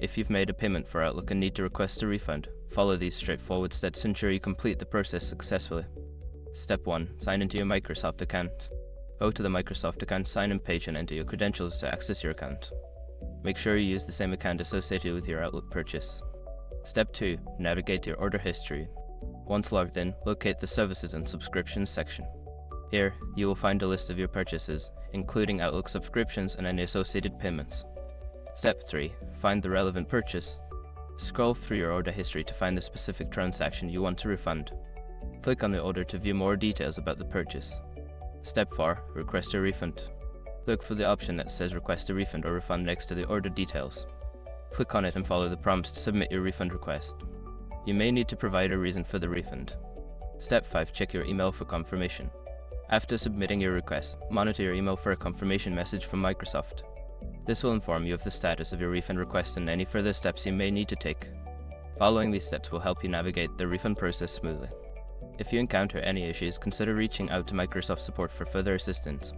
If you've made a payment for Outlook and need to request a refund, follow these straightforward steps to ensure you complete the process successfully. Step 1. Sign into your Microsoft account. Go to the Microsoft account sign-in page and enter your credentials to access your account. Make sure you use the same account associated with your Outlook purchase. Step 2. Navigate to your order history. Once logged in, locate the Services and Subscriptions section. Here, you will find a list of your purchases, including Outlook subscriptions and any associated payments. Step 3. Find the relevant purchase. Scroll through your order history to find the specific transaction you want to refund. Click on the order to view more details about the purchase. Step 4. Request a refund. Look for the option that says Request a refund or refund next to the order details. Click on it and follow the prompts to submit your refund request. You may need to provide a reason for the refund. Step 5. Check your email for confirmation. After submitting your request, monitor your email for a confirmation message from Microsoft. This will inform you of the status of your refund request and any further steps you may need to take. Following these steps will help you navigate the refund process smoothly. If you encounter any issues, consider reaching out to Microsoft support for further assistance.